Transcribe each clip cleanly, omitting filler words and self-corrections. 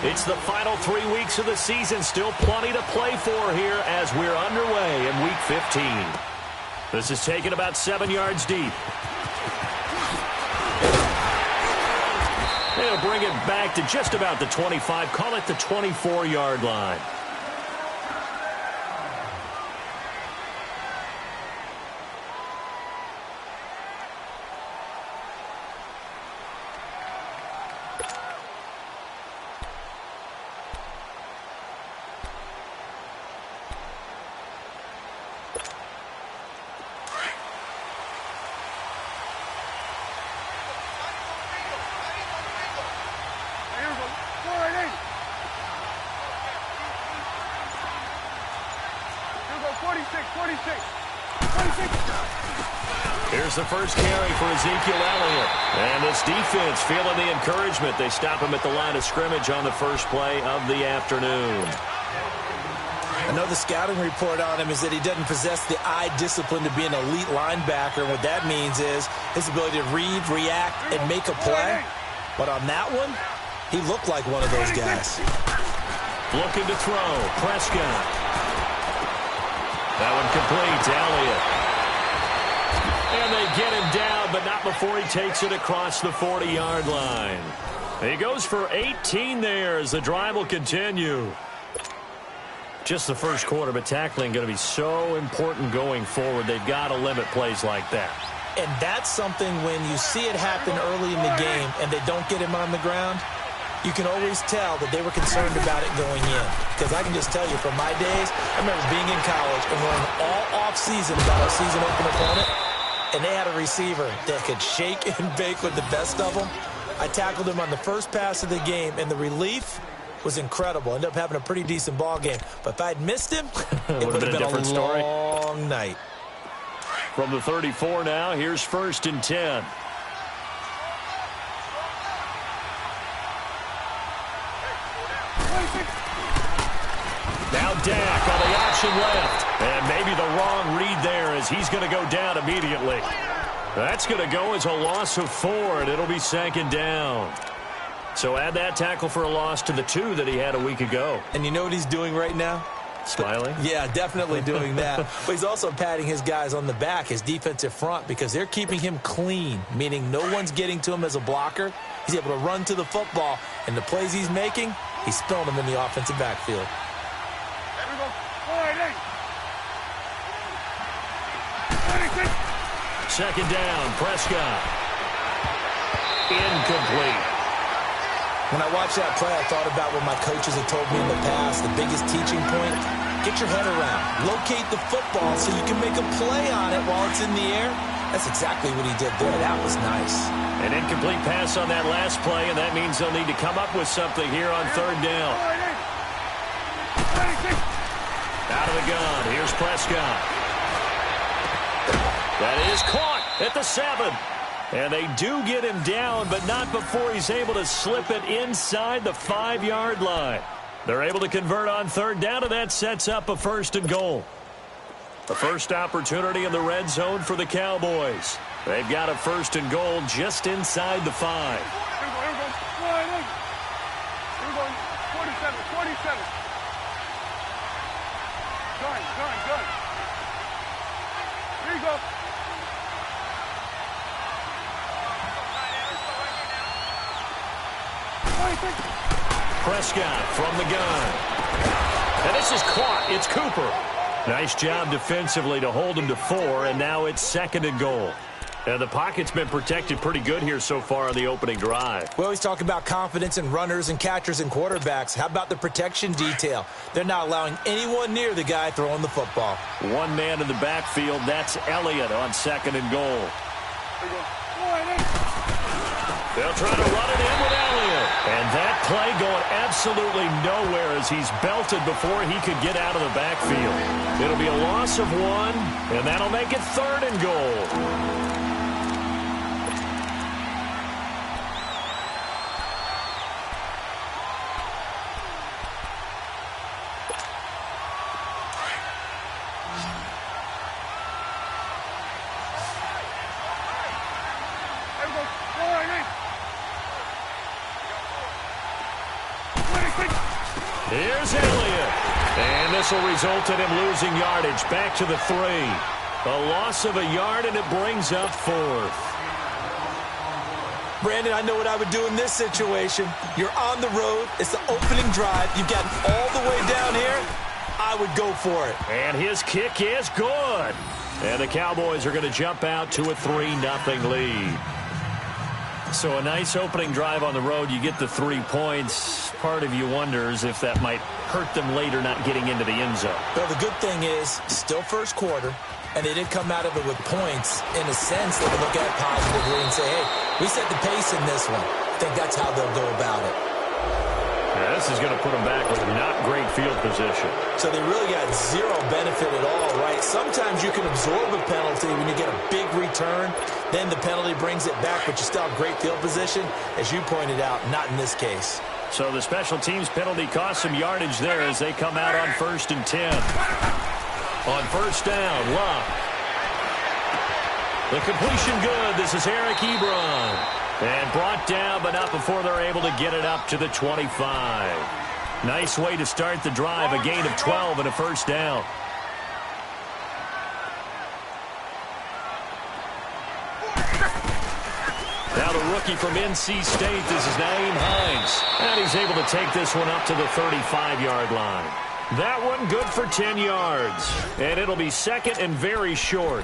It's the final 3 weeks of the season. Still plenty to play for here as we're underway in Week 15. This is taken about 7 yards deep. They'll bring it back to just about the 25. Call it the 24-yard line. Here's the first carry for Ezekiel Elliott. And this defense feeling the encouragement. They stop him at the line of scrimmage on the first play of the afternoon. I know the scouting report on him is that he doesn't possess the eye discipline to be an elite linebacker. And what that means is his ability to read, react, and make a play. But on that one, he looked like one of those guys. Looking to throw. Prescott. That one complete to Elliott. And they get him down, but not before he takes it across the 40-yard line. He goes for 18 there as the drive will continue. Just the first quarter, but tackling going to be so important going forward. They've got to limit plays like that. And that's something when you see it happen early in the game and they don't get him on the ground, you can always tell that they were concerned about it going in. Because I can just tell you from my days, I remember being in college and learning all off-season about our season open opponent. And they had a receiver that could shake and bake with the best of them. I tackled him on the first pass of the game, and the relief was incredible. Ended up having a pretty decent ball game. But if I'd missed him, it would have been a different story. Long night. From the 34 now, here's 1st and 10. Now Dak on the option left. And maybe the wrong read there as he's going to go down immediately. That's going to go as a loss of 4, and it'll be 2nd down. So add that tackle for a loss to the 2 that he had a week ago. And you know what he's doing right now? Smiling? Yeah, definitely doing that. But he's also patting his guys on the back, his defensive front, because they're keeping him clean, meaning no one's getting to him as a blocker. He's able to run to the football, and the plays he's making, he's spilling them in the offensive backfield. 2nd down, Prescott. Incomplete. When I watched that play, I thought about what my coaches had told me in the past. The biggest teaching point, get your head around. Locate the football so you can make a play on it while it's in the air. That's exactly what he did there. That was nice. An incomplete pass on that last play, and that means they'll need to come up with something here on 3rd down. Out of the gun, here's Prescott. That is caught at the 7. And they do get him down, but not before he's able to slip it inside the 5-yard line. They're able to convert on 3rd down, and that sets up a 1st and goal. The first opportunity in the red zone for the Cowboys. They've got a 1st and goal just inside the 5. Here you go. Prescott from the gun. And this is caught. It's Cooper. Nice job defensively to hold him to 4, and now it's 2nd and goal. And the pocket's been protected pretty good here so far on the opening drive. We always talk about confidence in runners and catchers and quarterbacks. How about the protection detail? They're not allowing anyone near the guy throwing the football. One man in the backfield. That's Elliott on 2nd and goal. They'll try to run it in with Elliott. And that play going absolutely nowhere as he's belted before he could get out of the backfield. It'll be a loss of 1, and that'll make it 3rd and goal. Here's Elliott. And this will result in him losing yardage back to the 3. A loss of a yard, and it brings up 4th. Brandon, I know what I would do in this situation. You're on the road. It's the opening drive. You've gotten all the way down here. I would go for it. And his kick is good. And the Cowboys are going to jump out to a 3-0 lead. So a nice opening drive on the road. You get the 3 points. Part of you wonders if that might hurt them later not getting into the end zone. Well, the good thing is, still first quarter, and they did come out of it with points. In a sense, they can look at it positively and say, hey, we set the pace in this one. I think that's how they'll go about it. Yeah, this is going to put them back with not great field position. So they really got zero benefit at all, right? Sometimes you can absorb a penalty when you get a big return. Then the penalty brings it back, but you still have great field position. As you pointed out, not in this case. So the special teams penalty cost some yardage there as they come out on 1st and 10. On first down, Luck. The completion good. This is Eric Ebron. And brought down, but not before they're able to get it up to the 25. Nice way to start the drive. A gain of 12 and a first down. Now the rookie from NC State, this is Naeem Hines. And he's able to take this one up to the 35-yard line. That one good for 10 yards. And it'll be second and very short.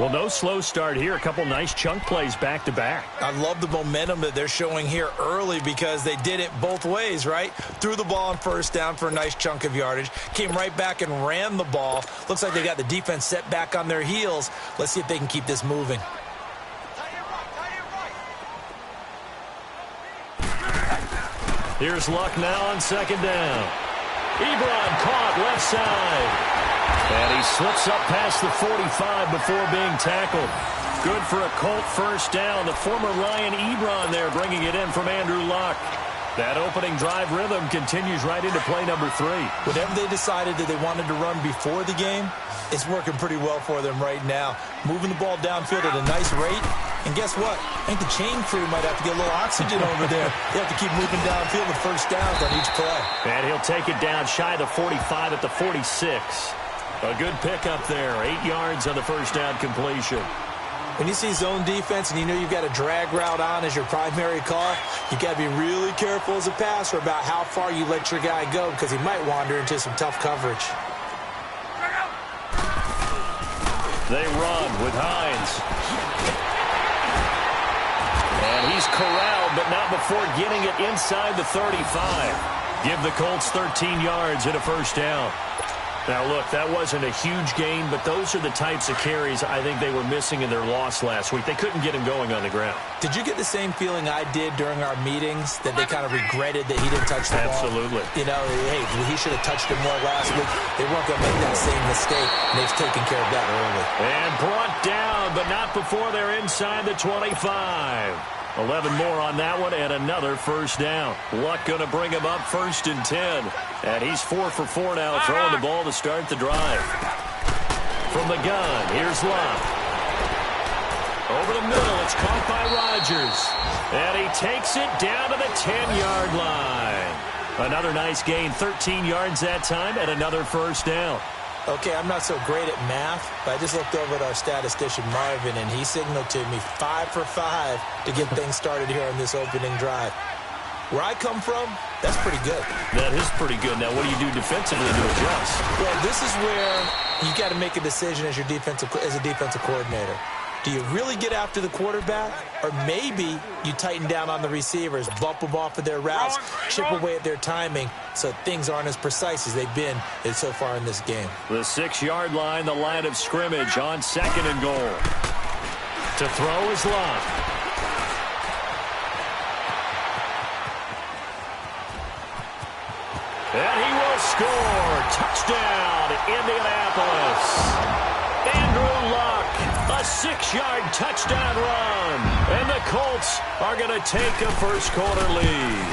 Well, no slow start here. A couple nice chunk plays back-to-back. I love the momentum that they're showing here early because they did it both ways, right? Threw the ball on first down for a nice chunk of yardage. Came right back and ran the ball. Looks like they got the defense set back on their heels. Let's see if they can keep this moving. Here's Luck now on second down. Ebron caught left side. And he slips up past the 45 before being tackled. Good for a Colt first down. The former Lion Ebron there bringing it in from Andrew Luck. That opening drive rhythm continues right into play number 3. Whatever they decided that they wanted to run before the game, it's working pretty well for them right now. Moving the ball downfield at a nice rate. And guess what? I think the chain crew might have to get a little oxygen over there. They have to keep moving downfield with first downs on each play. And he'll take it down shy of the 45 at the 46. A good pickup there. 8 yards on the first down completion. When you see zone defense and you know you've got a drag route on as your primary call, you got to be really careful as a passer about how far you let your guy go because he might wander into some tough coverage. They run with Hines. And he's corralled, but not before getting it inside the 35. Give the Colts 13 yards and a first down. Now, look, that wasn't a huge gain, but those are the types of carries I think they were missing in their loss last week. They couldn't get him going on the ground. Did you get the same feeling I did during our meetings, that they kind of regretted that he didn't touch the ball? Absolutely. You know, hey, he should have touched it more last week. They weren't going to make that same mistake, and they've taken care of that early. And brought down, but not before they're inside the 25. 11 more on that one, and another first down. Luck going to bring him up 1st and 10. And he's 4 for 4 now, throwing the ball to start the drive. From the gun, here's Luck. Over the middle, it's caught by Rodgers. And he takes it down to the 10-yard line. Another nice gain, 13 yards that time, and another first down. Okay, I'm not so great at math, but I just looked over at our statistician, Marvin, and he signaled to me 5 for 5 to get things started here on this opening drive. Where I come from, that's pretty good. That is pretty good. Now, what do you do defensively to adjust? Well, this is where you got to make a decision as a defensive coordinator. Do you really get after the quarterback? Or maybe you tighten down on the receivers, bump them off of their routes, chip away at their timing so things aren't as precise as they've been so far in this game. The 6-yard line, the line of scrimmage on 2nd and goal. To throw is Luck. And he will score. Touchdown, Indianapolis. Andrew Luck. A 6-yard touchdown run. And the Colts are going to take a first-quarter lead.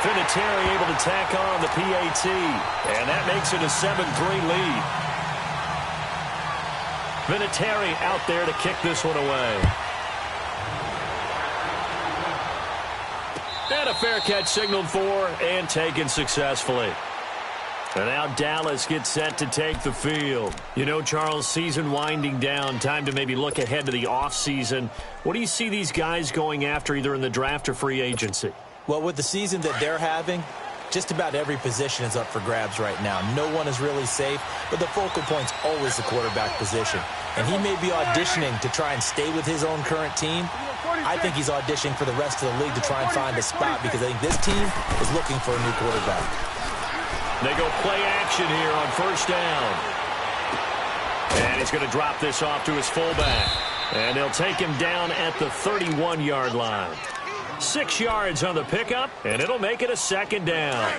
Vinatieri able to tack on the PAT. And that makes it a 7-3 lead. Vinatieri out there to kick this one away. And a a fair catch signaled for and taken successfully. And now Dallas gets set to take the field. You know, Charles, season winding down, time to maybe look ahead to the offseason. What do you see these guys going after either in the draft or free agency? Well, with the season that they're having, just about every position is up for grabs right now. No one is really safe, but the focal point's always the quarterback position. And he may be auditioning to try and stay with his own current team. I think he's auditioning for the rest of the league to try and find a spot because I think this team is looking for a new quarterback. They go play action here on first down. And he's going to drop this off to his fullback. And they'll take him down at the 31-yard line. 6 yards on the pickup, and it'll make it a second down.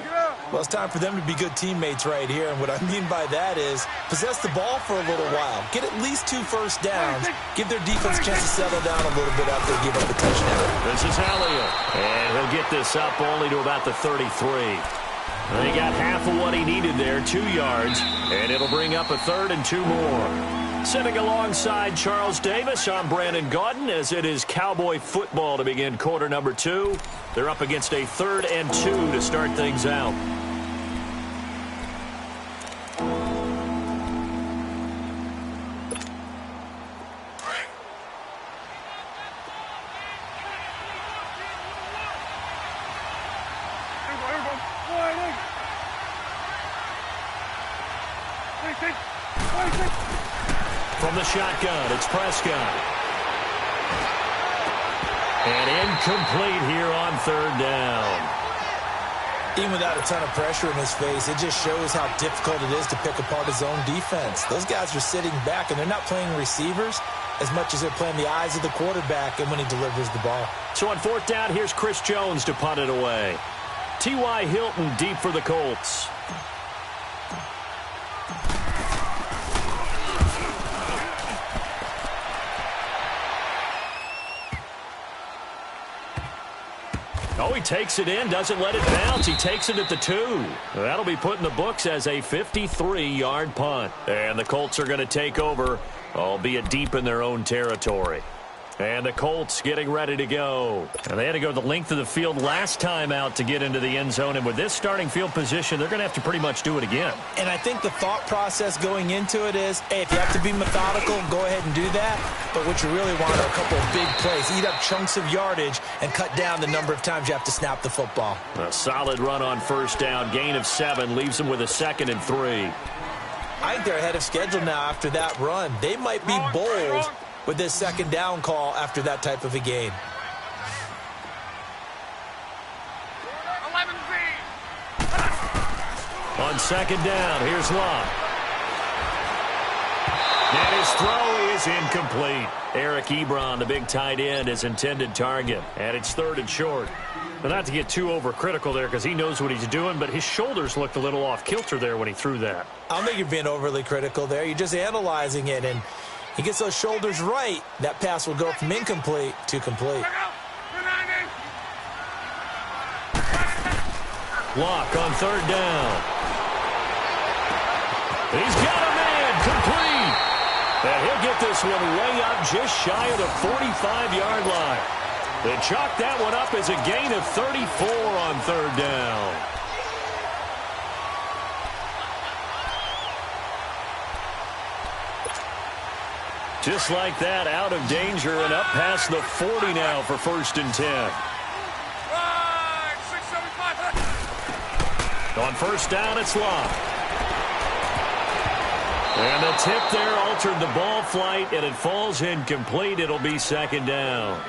Well, it's time for them to be good teammates right here. And what I mean by that is possess the ball for a little while. Get at least 2 first downs. Give their defense a chance to settle down a little bit after they give up a touchdown. This is Elliott. And he'll get this up only to about the 33. And he got half of what he needed there, 2 yards. And it'll bring up a 3rd and 2 more. Sitting alongside Charles Davis, I'm Brandon Gaudin, as it is Cowboy football to begin quarter number 2. They're up against a 3rd and 2 to start things out. From the shotgun, it's Prescott. And incomplete here on 3rd down. Even without a ton of pressure in his face, it just shows how difficult it is to pick apart his own defense. Those guys are sitting back, and they're not playing receivers as much as they're playing the eyes of the quarterback and when he delivers the ball. So on 4th down, here's Chris Jones to punt it away. T.Y. Hilton deep for the Colts. Oh, he takes it in, doesn't let it bounce. He takes it at the 2. That'll be put in the books as a 53-yard punt. And the Colts are going to take over, albeit deep in their own territory. And the Colts getting ready to go. And they had to go the length of the field last time out to get into the end zone. And with this starting field position, they're going to have to pretty much do it again. And I think the thought process going into it is, hey, if you have to be methodical, go ahead and do that. But what you really want are a couple of big plays. Eat up chunks of yardage and cut down the number of times you have to snap the football. A solid run on first down. Gain of 7 leaves them with a 2nd and 3. I think they're ahead of schedule now after that run. They might be bold with this 2nd down call after that type of a gain. On 2nd down, here's Locke. And his throw is incomplete. Eric Ebron, the big tight end, his intended target. And it's 3rd and short. But not to get too overcritical there because he knows what he's doing, but his shoulders looked a little off kilter there when he threw that. I don't think you're being overly critical there. You're just analyzing it, and he gets those shoulders right, that pass will go from incomplete to complete. Locke on 3rd down. He's got a man, complete. And he'll get this one way up just shy of the 45-yard line. They chalk that one up as a gain of 34 on 3rd down. Just like that, out of danger and up past the 40 now for 1st and 10. On 1st down, it's Locke. And the tip there altered the ball flight, and it falls incomplete. It'll be 2nd down.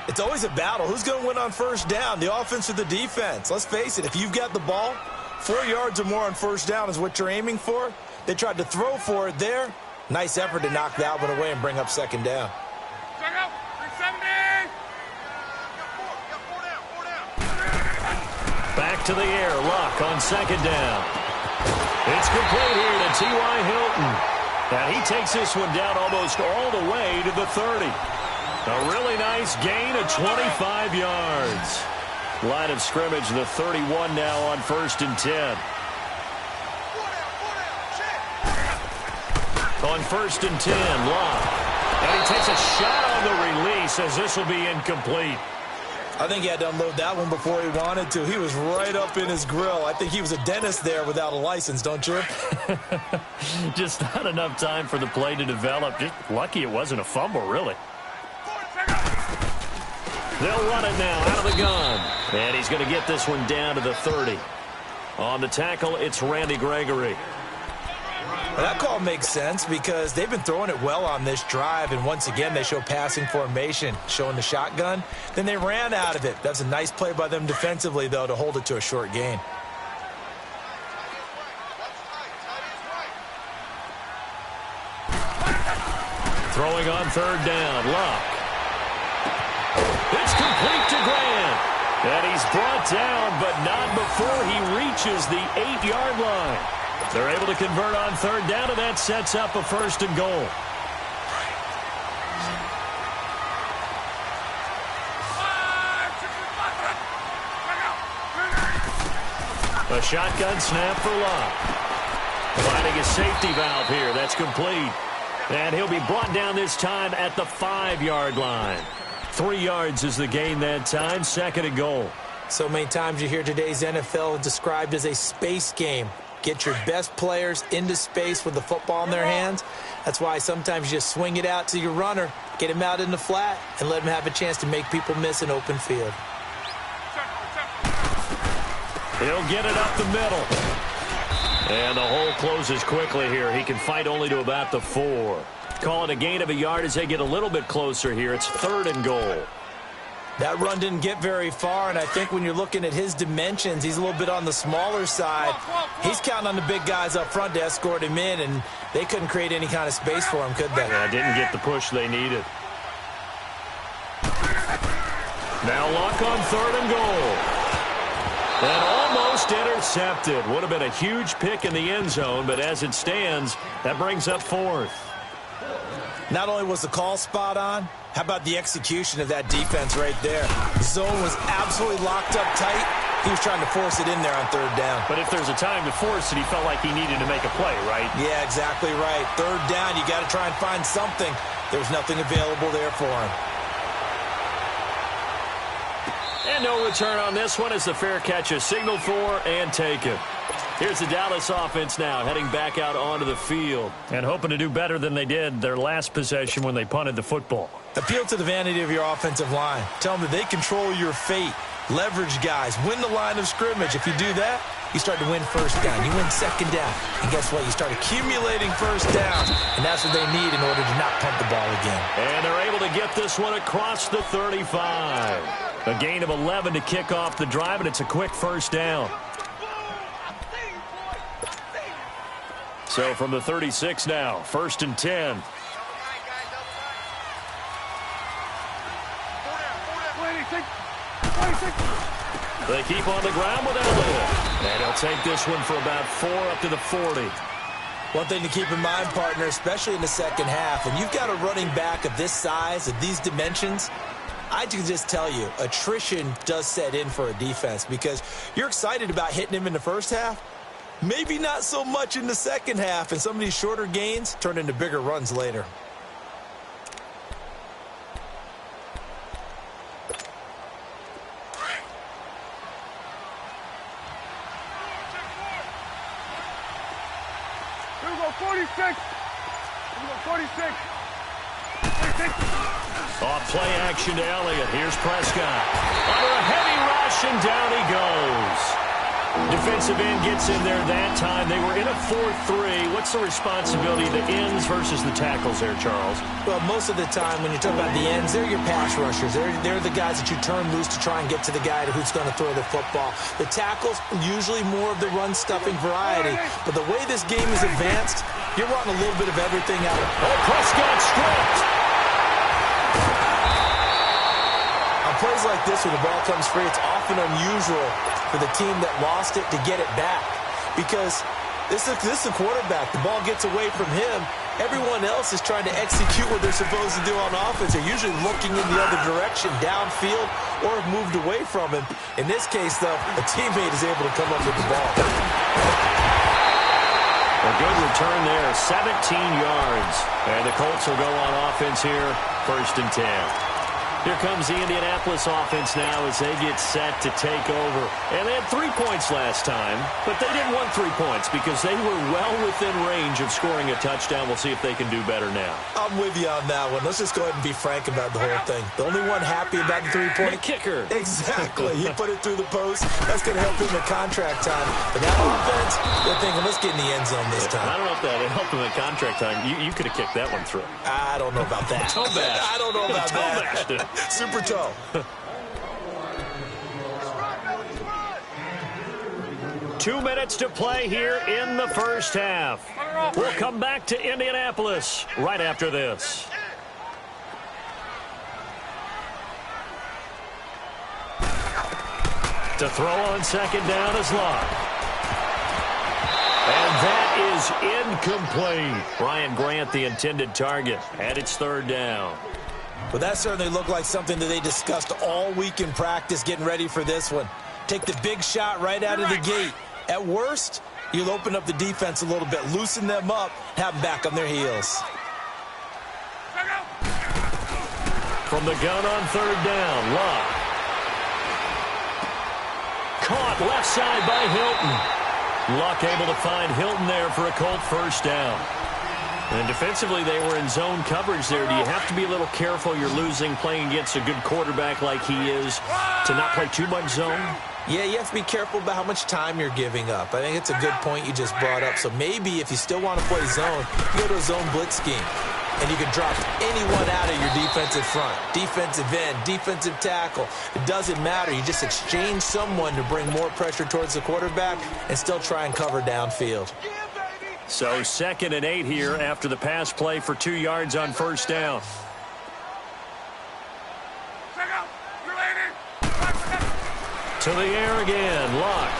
It's always a battle. Who's going to win on 1st down, the offense or the defense? Let's face it, if you've got the ball, 4 yards or more on 1st down is what you're aiming for. They tried to throw for it there. Nice effort to knock that one away and bring up 2nd down. Back to the air. Locke on 2nd down. It's complete here to T.Y. Hilton. And he takes this one down almost all the way to the 30. A really nice gain of 25 yards. Line of scrimmage, the 31 now on 1st and 10. On 1st and 10, Locke. And he takes a shot on the release as this will be incomplete. I think he had to unload that one before he wanted to. He was right up in his grill. I think he was a dentist there without a license, don't you? Just not enough time for the play to develop. Just lucky it wasn't a fumble, really. They'll run it now out of the gun. And he's going to get this one down to the 30. On the tackle, it's Randy Gregory. Well, that call makes sense because they've been throwing it well on this drive, and once again they show passing formation, showing the shotgun. Then they ran out of it. That's a nice play by them defensively, though, to hold it to a short gain. Throwing on third down, Luck. It's complete to Grant. And he's brought down, but not before he reaches the 8-yard line. They're able to convert on third down, and that sets up a first and goal. A shotgun snap for Locke. Finding a safety valve here. That's complete. And he'll be brought down this time at the 5-yard line. 3 yards is the gain that time. Second and goal. So many times you hear today's NFL described as a space game. Get your best players into space with the football in their hands. That's why sometimes you just swing it out to your runner, get him out in the flat, and let him have a chance to make people miss an open field. He'll get it up the middle. And the hole closes quickly here. He can fight only to about the 4. Call it a gain of a yard as they get a little bit closer here. It's third and goal. That run didn't get very far, and I think when you're looking at his dimensions, he's a little bit on the smaller side. He's counting on the big guys up front to escort him in, and they couldn't create any kind of space for him, could they? Yeah, didn't get the push they needed. Now Luck on third and goal. And almost intercepted. Would have been a huge pick in the end zone, but as it stands, that brings up fourth. Not only was the call spot on, how about the execution of that defense right there? The zone was absolutely locked up tight. He was trying to force it in there on third down. But if there's a time to force it, he felt like he needed to make a play, right? Yeah, exactly right. Third down, you got to try and find something. There's nothing available there for him. And no return on this one as the fair catch is signaled for and taken. Here's the Dallas offense now heading back out onto the field and hoping to do better than they did their last possession when they punted the football. Appeal to the vanity of your offensive line. Tell them that they control your fate. Leverage guys. Win the line of scrimmage. If you do that, you start to win first down. You win second down. And guess what? You start accumulating first downs. And that's what they need in order to not punt the ball again. And they're able to get this one across the 35. A gain of 11 to kick off the drive, and it's a quick first down. So from the 36 now, first and 10. They keep on the ground with Elliott. And he'll take this one for about 4 up to the 40. One thing to keep in mind, partner, especially in the second half, when you've got a running back of this size, of these dimensions, I can just tell you, attrition does set in for a defense because you're excited about hitting him in the first half. Maybe not so much in the second half, and some of these shorter gains turn into bigger runs later. Here we go, 46. Here we go, 46. Off play action to Elliott. Here's Prescott. Under a heavy rush, and down he goes. Defensive end gets in there that time. They were in a 4-3. What's the responsibility of the ends versus the tackles there, Charles? Well, most of the time when you talk about the ends, they're your pass rushers. They're the guys that you turn loose to try and get to the guy who's going to throw the football. The tackles, usually more of the run-stuffing variety. But the way this game is advanced, you're wanting a little bit of everything out of it. Oh, Prescott stripped. On plays like this, when the ball comes free, it's often unusual for the team that lost it to get it back. Because this is a quarterback. The ball gets away from him. Everyone else is trying to execute what they're supposed to do on offense. They're usually looking in the other direction, downfield, or have moved away from him. In this case, though, a teammate is able to come up with the ball. A good return there, 17 yards. And the Colts will go on offense here, first and 10. Here comes the Indianapolis offense now as they get set to take over. And they had 3 points last time, but they didn't want 3 points because they were well within range of scoring a touchdown. We'll see if they can do better now. I'm with you on that one. Let's just go ahead and be frank about the whole thing. The only one happy about the 3-point? The kicker. Exactly. He put it through the post. That's going to help him in contract time. But that offense, they're thinking, let's get in the end zone this time. I don't know if that helped him in contract time. You could have kicked that one through. I don't know about that. Toe bash. I don't know about that. Super toe. 2 minutes to play here in the first half. We'll come back to Indianapolis right after this. To throw on second down is Locke. And that is incomplete. Brian Grant, the intended target, and it's third down. Well, that certainly looked like something that they discussed all week in practice getting ready for this one. Take the big shot right out of the gate. At worst, you'll open up the defense a little bit, loosen them up, have them back on their heels. From the gun on third down, Locke. Caught left side by Hilton. Luck able to find Hilton there for a Colt first down. And defensively, they were in zone coverage there. Do you have to be a little careful? You're losing playing against a good quarterback like he is to not play too much zone? Yeah, you have to be careful about how much time you're giving up. I think it's a good point you just brought up. So maybe if you still want to play zone, you go to a zone blitz scheme. And you can drop anyone out of your defensive front. Defensive end, defensive tackle. It doesn't matter. You just exchange someone to bring more pressure towards the quarterback and still try and cover downfield. So 2nd and 8 here after the pass play for 2 yards on first down. To the air again, Locke.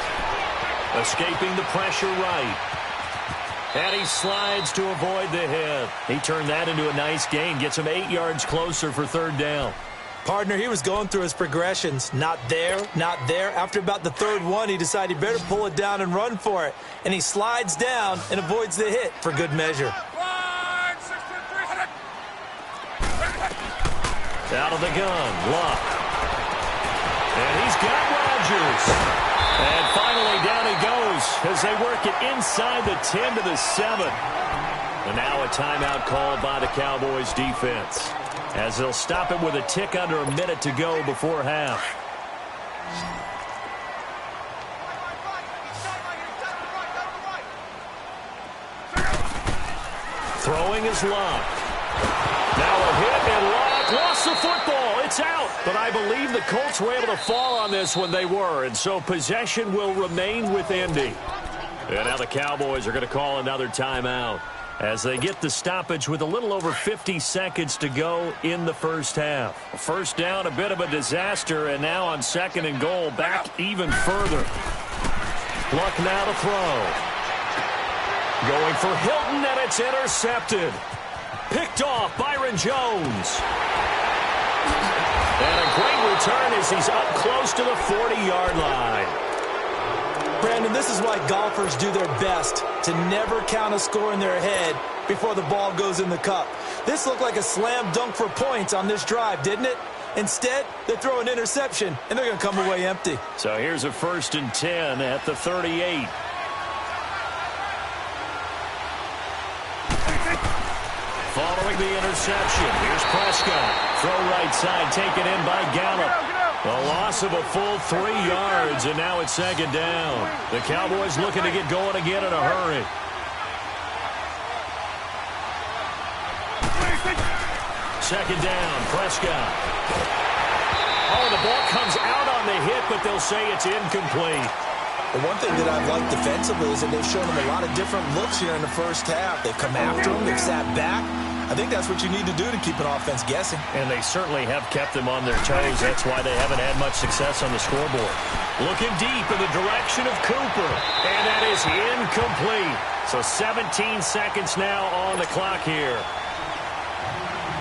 Escaping the pressure right. And he slides to avoid the hit. He turned that into a nice gain. Gets him 8 yards closer for third down. Partner, he was going through his progressions. Not there, not there. After about the third one, he decided he better pull it down and run for it. And he slides down and avoids the hit for good measure. Out of the gun, Locke. And he's got Rodgers. And finally down he goes as they work it inside the 10 to the 7. And now a timeout called by the Cowboys defense, as they'll stop it with a tick under a minute to go before half. Throwing is Locke. Now a hit, and Locke lost the football. It's out. But I believe the Colts were able to fall on this when they were, and so possession will remain with Indy. And now the Cowboys are going to call another timeout as they get the stoppage with a little over 50 seconds to go in the first half. First down, a bit of a disaster, and now on 2nd and goal, back even further. Luck now to throw. Going for Hilton, and it's intercepted. Picked off Byron Jones. And a great return as he's up close to the 40-yard line. Brandon, this is why golfers do their best to never count a score in their head before the ball goes in the cup. This looked like a slam dunk for points on this drive, didn't it? Instead, they throw an interception, and they're going to come away empty. So here's a 1st and 10 at the 38. Following the interception, here's Prescott. Throw right side, taken in by Gallup. A loss of a full 3 yards, and now it's 2nd down. The Cowboys looking to get going again in a hurry. Second down, Prescott. Oh, the ball comes out on the hit, but they'll say it's incomplete. The one thing that I've liked defensively is that they've shown them a lot of different looks here in the first half. They've come after them. They've sat back. I think that's what you need to do to keep an offense guessing. And they certainly have kept them on their toes. That's why they haven't had much success on the scoreboard. Looking deep in the direction of Cooper. And that is incomplete. So 17 seconds now on the clock here.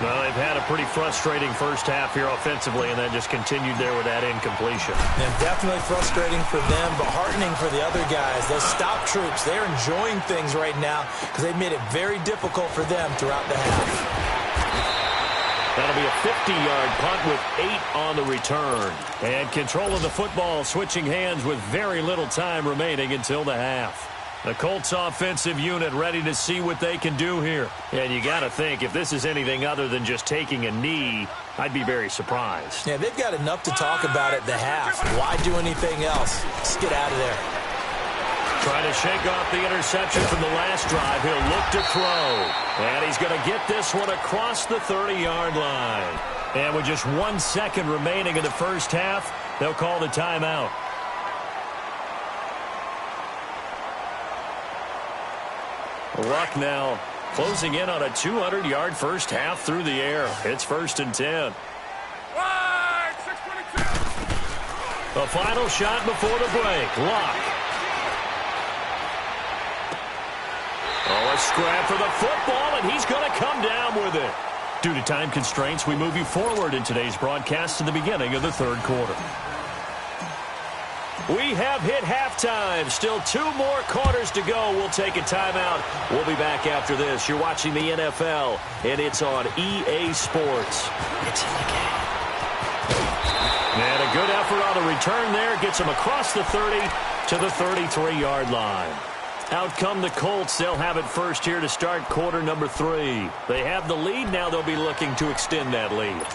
Well, they've had a pretty frustrating first half here offensively, and then just continued there with that incompletion. And definitely frustrating for them, but heartening for the other guys. Those stop troops, they're enjoying things right now because they've made it very difficult for them throughout the half. That'll be a 50-yard punt with 8 on the return. And control of the football switching hands with very little time remaining until the half. The Colts offensive unit ready to see what they can do here. And you got to think, if this is anything other than just taking a knee, I'd be very surprised. Yeah, they've got enough to talk about at the half. Why do anything else? Just get out of there. Trying to shake off the interception from the last drive. He'll look to throw. And he's going to get this one across the 30-yard line. And with just 1 second remaining in the first half, they'll call the timeout. Luck now closing in on a 200-yard first half through the air. It's 1st and 10. The final shot before the break. Luck. Oh, a scrap for the football, and he's going to come down with it. Due to time constraints, we move you forward in today's broadcast to the beginning of the third quarter. We have hit halftime. Still 2 more quarters to go. We'll take a timeout. We'll be back after this. You're watching the NFL, and it's on EA Sports. It's in the game. And a good effort on the return there. Gets him across the 30 to the 33-yard line. Out come the Colts. They'll have it first here to start quarter number 3. They have the lead. Now they'll be looking to extend that lead.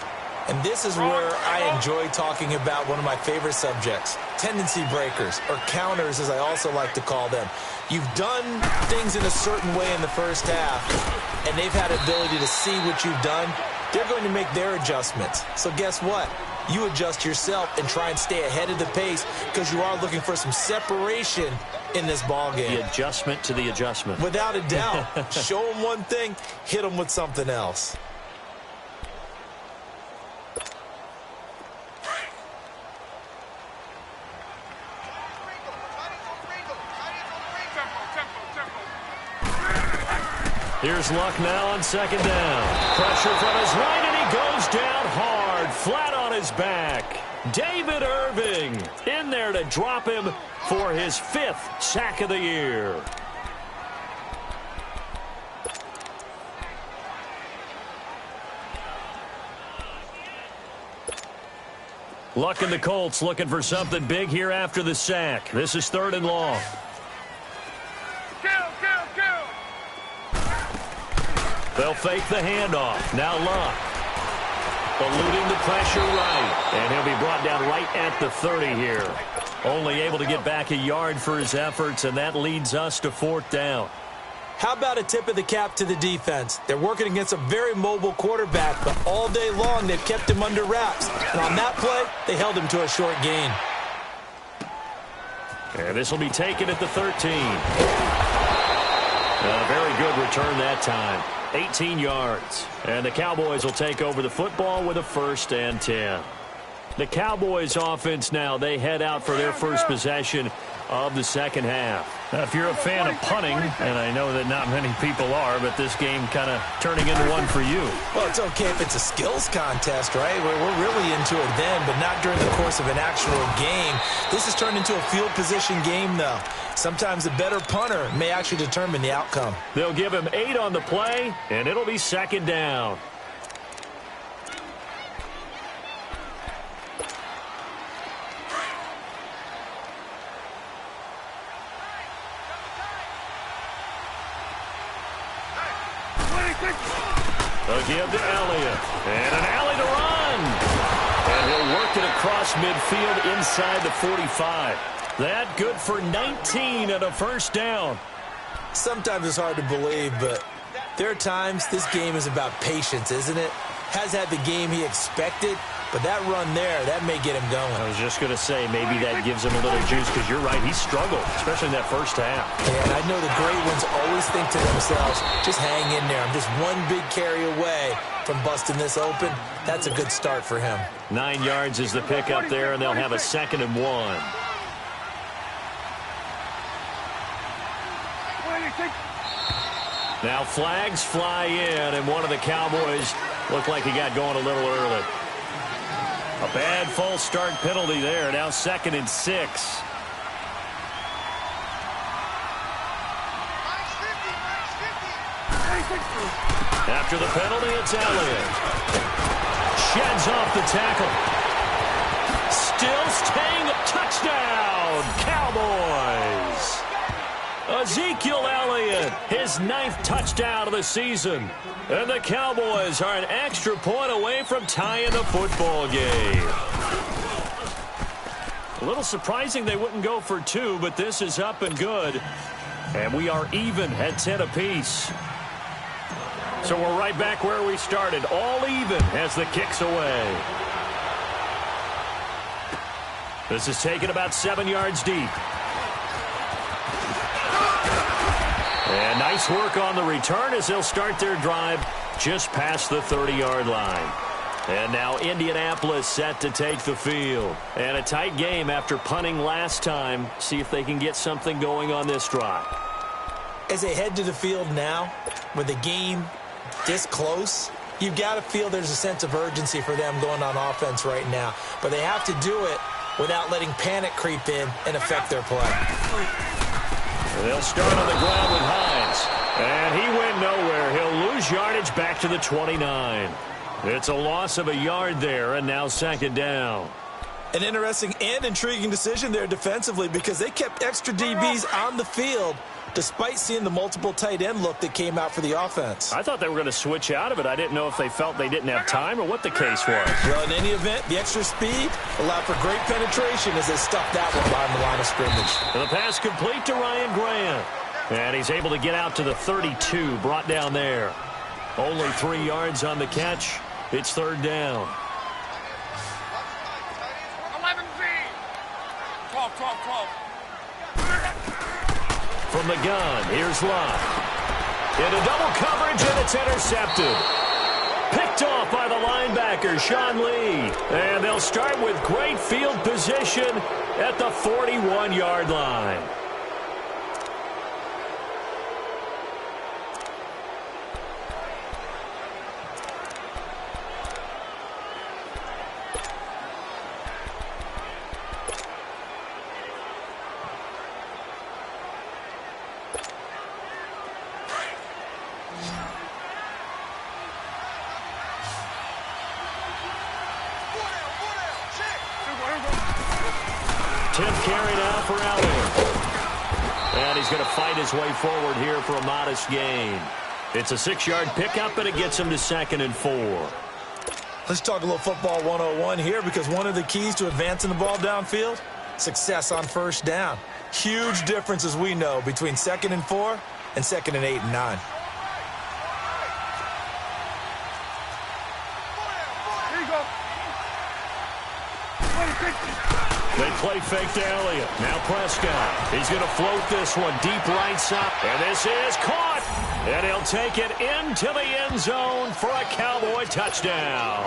And this is where I enjoy talking about one of my favorite subjects, tendency breakers, or counters as I also like to call them. You've done things in a certain way in the first half, and they've had ability to see what you've done. They're going to make their adjustments. So guess what? You adjust yourself and try and stay ahead of the pace because you are looking for some separation in this ballgame. The adjustment to the adjustment. Without a doubt. Show them one thing, hit them with something else. Here's Luck now on 2nd down. Pressure from his right, and he goes down hard, flat on his back. David Irving in there to drop him for his 5th sack of the year. Luck and the Colts looking for something big here after the sack. This is 3rd and long. They'll fake the handoff. Now Luck. Eluding the pressure right. And he'll be brought down right at the 30 here. Only able to get back a yard for his efforts, and that leads us to 4th down. How about a tip of the cap to the defense? They're working against a very mobile quarterback, but all day long they've kept him under wraps. And on that play, they held him to a short gain. And this will be taken at the 13. A very good return that time. 18 yards. And the Cowboys will take over the football with a 1st and 10. The Cowboys offense now, they head out for their first possession of the second half. Now, if you're a fan of punting, and I know that not many people are, but this game kind of turning into one for you. Well, it's okay if it's a skills contest, right? We're really into it then, but not during the course of an actual game. This has turned into a field position game, though. Sometimes a better punter may actually determine the outcome. They'll give him 8 on the play, and it'll be 2nd down. They'll give to Elliott. And an alley to run. And he'll work it across midfield inside the 45. That good for 19 and a 1st down. Sometimes it's hard to believe, but there are times this game is about patience, isn't it? Has had the game he expected, but that run there, that may get him going. I was just going to say, maybe that gives him a little juice, because you're right, he struggled, especially in that first half. And I know the great ones always think to themselves, just hang in there. I'm just one big carry away from busting this open. That's a good start for him. 9 yards is the pickup there, and they'll have a 2nd and 1. Now flags fly in, and one of the Cowboys looked like he got going a little early. A bad false start penalty there. Now 2nd and 6. After the penalty, it's Elliott. Sheds off the tackle. Still staying. Touchdown, Cowboys. Ezekiel Elliott, his 9th touchdown of the season. And the Cowboys are an extra point away from tying the football game. A little surprising they wouldn't go for 2, but this is up and good. And we are even at 10 apiece. So we're right back where we started, all even as the kick's away. This is taken about 7 yards deep. And nice work on the return as they'll start their drive just past the 30-yard line. And now Indianapolis set to take the field. And a tight game after punting last time. See if they can get something going on this drive. As they head to the field now, with the game this close, you've got to feel there's a sense of urgency for them going on offense right now. But they have to do it without letting panic creep in and affect their play. They'll start on the ground with Hines. And he went nowhere. He'll lose yardage back to the 29. It's a loss of a yard there, and now 2nd down. An interesting and intriguing decision there defensively because they kept extra DBs on the field despite seeing the multiple tight end look that came out for the offense. I thought they were going to switch out of it. I didn't know if they felt they didn't have time or what the case was. Well, in any event, the extra speed allowed for great penetration as they stuffed that one behind the line of scrimmage. And the pass complete to Ryan Grant. And he's able to get out to the 32, brought down there. Only 3 yards on the catch. It's 3rd down. 11 Z. 12. From the gun, here's Love. Into double coverage, and it's intercepted. Picked off by the linebacker, Sean Lee. And they'll start with great field position at the 41-yard line. Carry now for Elliott. And he's going to fight his way forward here for a modest gain. It's a 6-yard pickup, and it gets him to 2nd and 4. Let's talk a little football 101 here because one of the keys to advancing the ball downfield, success on 1st down. Huge difference, as we know, between 2nd and 4 and 2nd and 8 and 9. Here you go. They play fake to Elliott. Now Prescott. He's going to float this one deep right side. And this is caught. And he'll take it into the end zone for a Cowboy touchdown.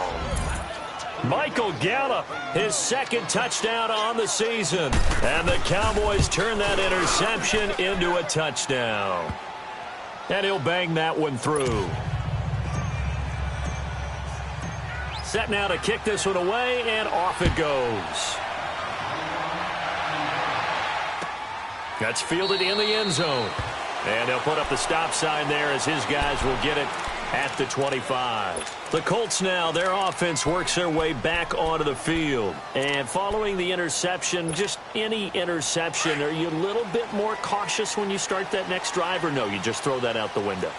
Michael Gallup, his 2nd touchdown on the season. And the Cowboys turn that interception into a touchdown. And he'll bang that one through. Set now to kick this one away, and off it goes. That's fielded in the end zone. And they'll put up the stop sign there as his guys will get it at the 25. The Colts now, their offense works their way back onto the field. And following the interception, just any interception, are you a little bit more cautious when you start that next drive, or no, you just throw that out the window?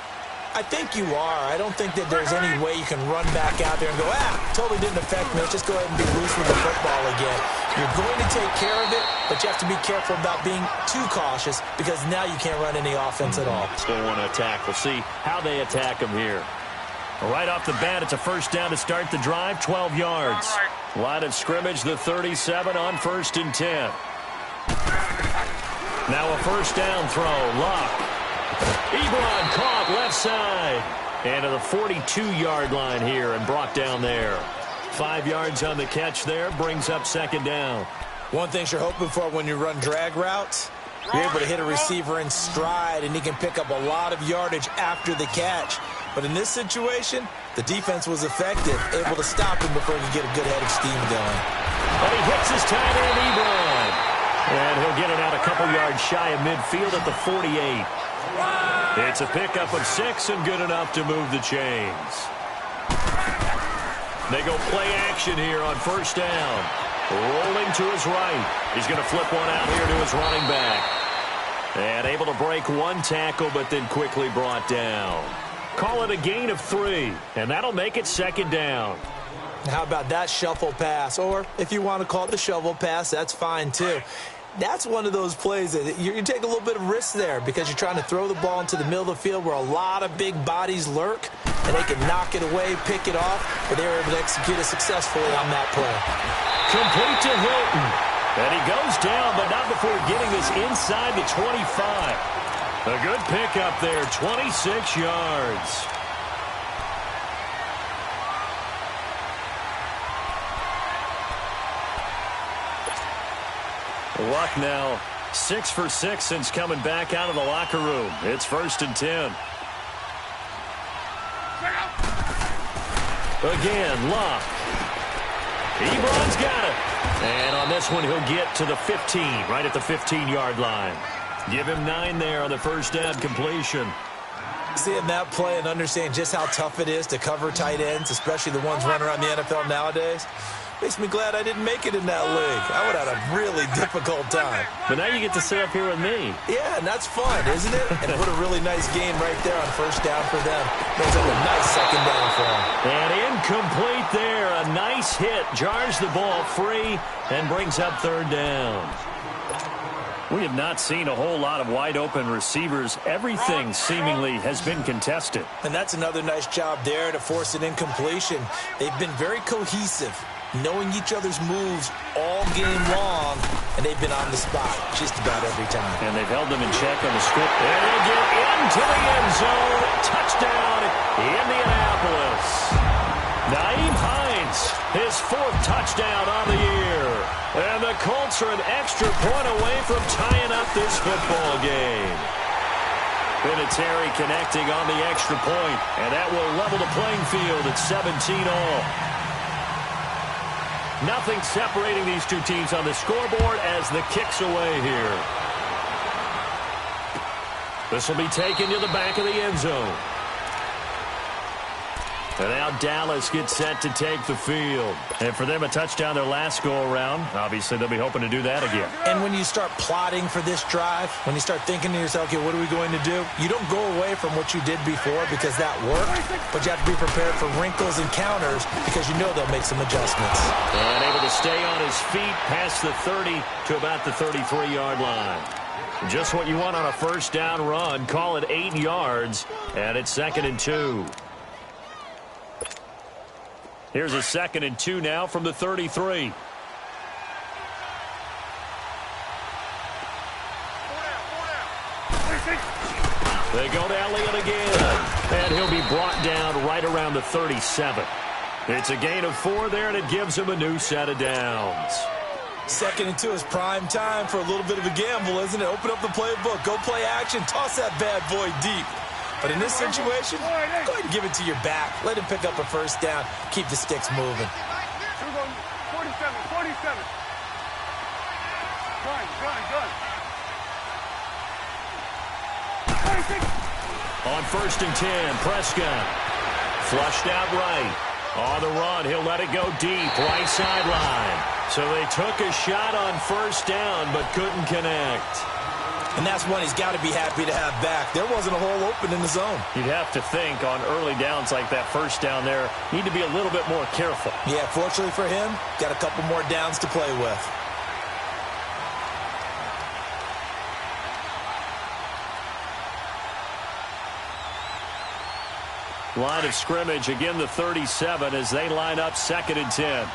I think you are. I don't think that there's any way you can run back out there and go, totally didn't affect me. Let's just go ahead and be loose with the football again. You're going to take care of it, but you have to be careful about being too cautious because now you can't run any offense at all. Still want to attack. We'll see how they attack them here. Right off the bat, it's a 1st down to start the drive, 12 yards. Line of scrimmage, the 37 on 1st and 10. Now a 1st down throw, Luck. Ebron caught left side. And to the 42-yard line here and brought down there. 5 yards on the catch there, brings up 2nd down. One thing you're hoping for when you run drag routes, you're able to hit a receiver in stride, and he can pick up a lot of yardage after the catch. But in this situation, the defense was effective, able to stop him before he could get a good head of steam going. And he hits his tight end, Ebron. And he'll He'll get it out a couple yards shy of midfield at the 48. It's a pickup of 6 and good enough to move the chains. They go play action here on first down. Rolling to his right. He's going to flip one out here to his running back. And able to break one tackle, but then quickly brought down. Call it a gain of 3, and that'll make it second down. How about that shuffle pass? Or if you want to call it the shovel pass, that's fine too. That's one of those plays that you take a little bit of risk there because you're trying to throw the ball into the middle of the field where a lot of big bodies lurk, and they can knock it away, pick it off, but they were able to execute it successfully on that play. Complete to Hilton. And he goes down, but not before getting this inside the 25. A good pickup there, 26 yards. Luck now 6 for 6 since coming back out of the locker room. It's 1st and 10. Again, Luck. Ebron's got it. And on this one, he'll get to the 15, right at the 15-yard line. Give him 9 there on the first down completion. Seeing that play and understanding just how tough it is to cover tight ends, especially the ones running around the NFL nowadays, makes me glad I didn't make it in that league. I would have had a really difficult time. But now you get to sit up here with me. Yeah, and that's fun, isn't it? And put a really nice game right there on first down for them. Brings up a nice second down for them. And incomplete there. A nice hit. Jars the ball free and brings up third down. We have not seen a whole lot of wide-open receivers. Everything seemingly has been contested. And that's another nice job there to force an incompletion. They've been very cohesive, knowing each other's moves all game long, and they've been on the spot just about every time. And they've held them in check on the script. And they'll get into the end zone. Touchdown, Indianapolis. Nyheim Hines, his 4th touchdown on the year. And the Colts are an extra point away from tying up this football game. Vinatieri connecting on the extra point, and that will level the playing field at 17-all. Nothing separating these two teams on the scoreboard as the kick's away here. This will be taken to the back of the end zone. And now Dallas gets set to take the field. And for them, a touchdown their last go-around. Obviously, they'll be hoping to do that again. And when you start plotting for this drive, when you start thinking to yourself, okay, what are we going to do? You don't go away from what you did before because that worked, but you have to be prepared for wrinkles and counters because you know they'll make some adjustments. And able to stay on his feet past the 30 to about the 33-yard line. Just what you want on a first down run. Call it 8 yards, and it's 2nd and 2. Here's a 2nd and 2 now from the 33. They go to Elliott again. And he'll be brought down right around the 37. It's a gain of 4 there, and it gives him a new set of downs. 2nd and 2 is prime time for a little bit of a gamble, isn't it? Open up the playbook, go play action, toss that bad boy deep. But in this situation, go ahead and give it to your back. Let him pick up a first down. Keep the sticks moving. 47, 47. Gun. 26. On 1st and 10, Prescott. Flushed out right. On the run, he'll let it go deep, right sideline. So they took a shot on first down, but couldn't connect. And that's one he's got to be happy to have back. There wasn't a hole open in the zone. You'd have to think on early downs like that first down there, need to be a little bit more careful. Yeah, fortunately for him, got a couple more downs to play with. Line of scrimmage, again the 37 as they line up 2nd and 10.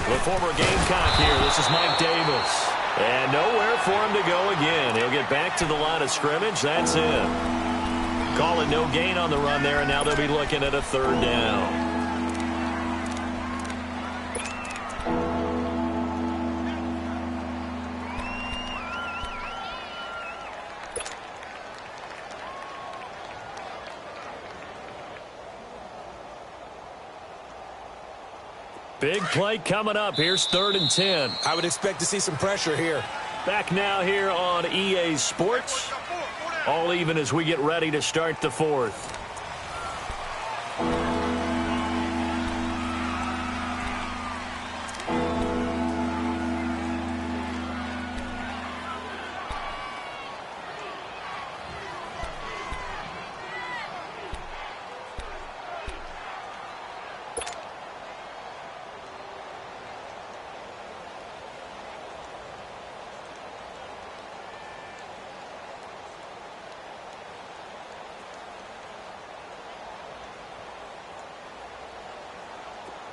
The former Gamecock here. This is Mike Davis. And nowhere for him to go again. He'll get back to the line of scrimmage. That's it. Call it no gain on the run there, and now they'll be looking at a 3rd down. Big play coming up. Here's 3rd and 10. I would expect to see some pressure here. Back now here on EA Sports. All even as we get ready to start the 4th.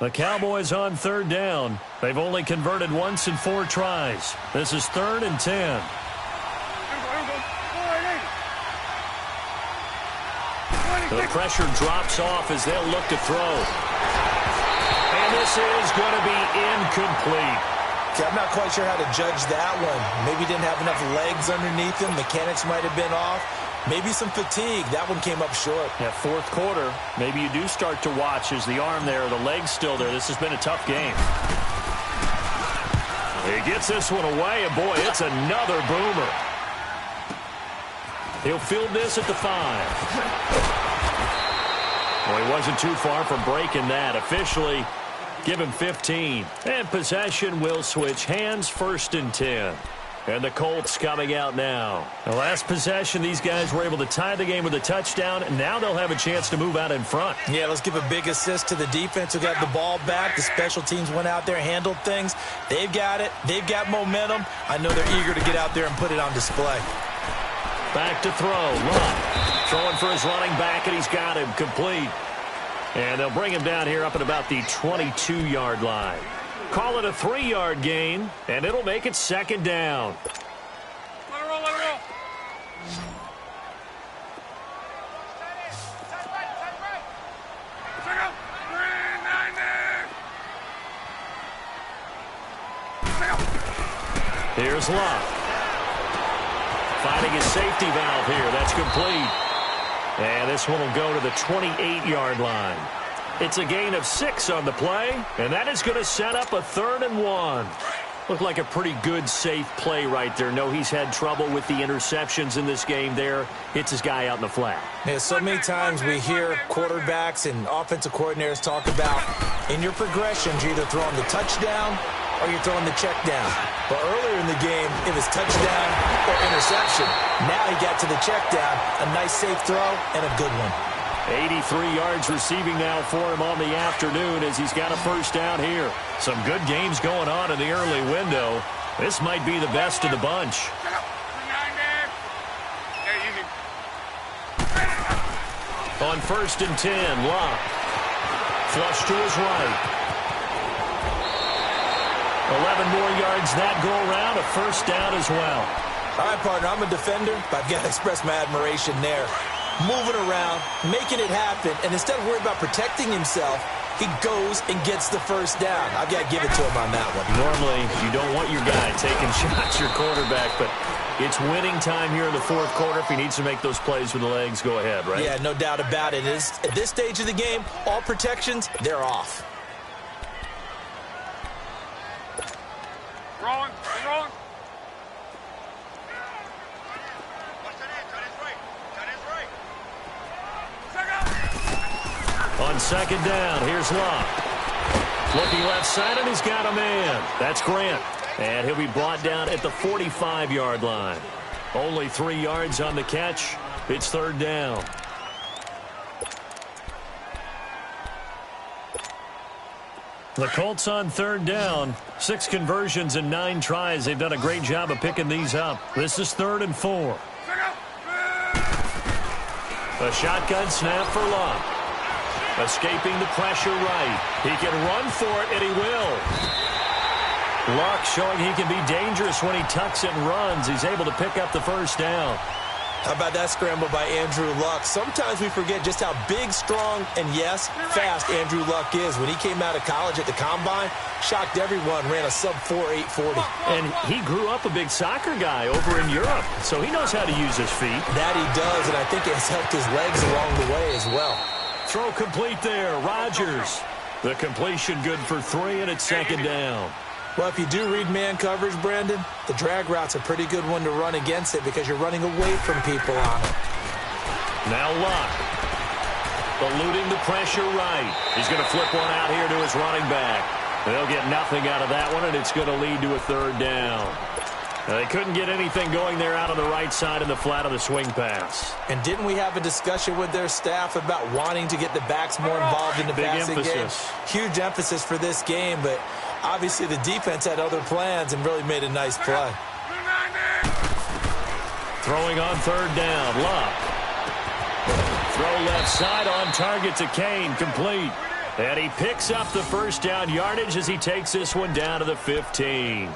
The Cowboys on 3rd down. They've only converted once in 4 tries. This is 3rd and 10. The pressure drops off as they'll look to throw. And this is going to be incomplete. Okay, I'm not quite sure how to judge that one. Maybe didn't have enough legs underneath him. Mechanics might have been off. Maybe some fatigue. That one came up short. Yeah, 4th quarter, maybe you do start to watch as the arm there, the leg's still there. This has been a tough game. He gets this one away, and boy, it's another boomer. He'll field this at the 5. Well, he wasn't too far from breaking that. Officially, give him 15. And possession will switch hands, 1st and 10. And the Colts coming out now. The last possession, these guys were able to tie the game with a touchdown, and now they'll have a chance to move out in front. Yeah, let's give a big assist to the defense who got the ball back. The special teams went out there, handled things. They've got it. They've got momentum. I know they're eager to get out there and put it on display. Back to throw. Luck throwing for his running back, and he's got him complete. And they'll bring him down here up at about the 22-yard line. Call it a 3-yard gain, and it'll make it 2nd down. Let it roll, let it roll. Check out. 390. Here's Luck. Finding his safety valve here. That's complete. And this one will go to the 28-yard line. It's a gain of 6 on the play, and that is going to set up a 3rd and 1. Looked like a pretty good, safe play right there. No, he's had trouble with the interceptions in this game there. Hits his guy out in the flat. Yeah, so many times we hear quarterbacks and offensive coordinators talk about in your progressions, you're either throwing the touchdown or you're throwing the check down. But earlier in the game, it was touchdown or interception. Now he got to the check down. A nice, safe throw and a good one. 83 yards receiving now for him on the afternoon as he's got a 1st down here. Some good games going on in the early window. This might be the best of the bunch. On 1st and 10, Luck. Flush to his right. 11 more yards that go around, a 1st down as well. All right, partner, I'm a defender, but I've got to express my admiration there. Moving around, making it happen, and instead of worrying about protecting himself, he goes and gets the 1st down. I've got to give it to him on that one. Normally, you don't want your guy taking shots, your quarterback, but it's winning time here in the 4th quarter. If he needs to make those plays with the legs, go ahead, right? Yeah, no doubt about it. At this stage of the game, all protections, they're off. Rolling, rolling. On 2nd down, here's Luck. Looking left side, and he's got a man. That's Grant. And he'll be brought down at the 45-yard line. Only 3 yards on the catch. It's 3rd down. The Colts on 3rd down. 6 conversions and 9 tries. They've done a great job of picking these up. This is 3rd and 4. A shotgun snap for Luck. Escaping the pressure right. He can run for it, and he will. Luck showing he can be dangerous when he tucks it and runs. He's able to pick up the 1st down. How about that scramble by Andrew Luck? Sometimes we forget just how big, strong, and, yes, fast Andrew Luck is. When he came out of college at the Combine, shocked everyone, ran a sub-4 840. And he grew up a big soccer guy over in Europe, so he knows how to use his feet. That he does, and I think it has helped his legs along the way as well. Throw complete there. Rodgers The completion good for 3, and it's second down. Well, if you do read man coverage, Brandon, the drag route's a pretty good one to run against it because you're running away from people on it. Now Luck. Eluding the pressure right. He's going to flip one out here to his running back. They'll get nothing out of that one, and it's going to lead to a third down. Now, they couldn't get anything going there out on the right side in the flat of the swing pass. And didn't we have a discussion with their staff about wanting to get the backs more involved in the passing game? Huge emphasis for this game, but obviously the defense had other plans and really made a nice play. Throwing on third down, Luck. Throw left side on target to Kane, complete. And he picks up the first down yardage as he takes this one down to the 15.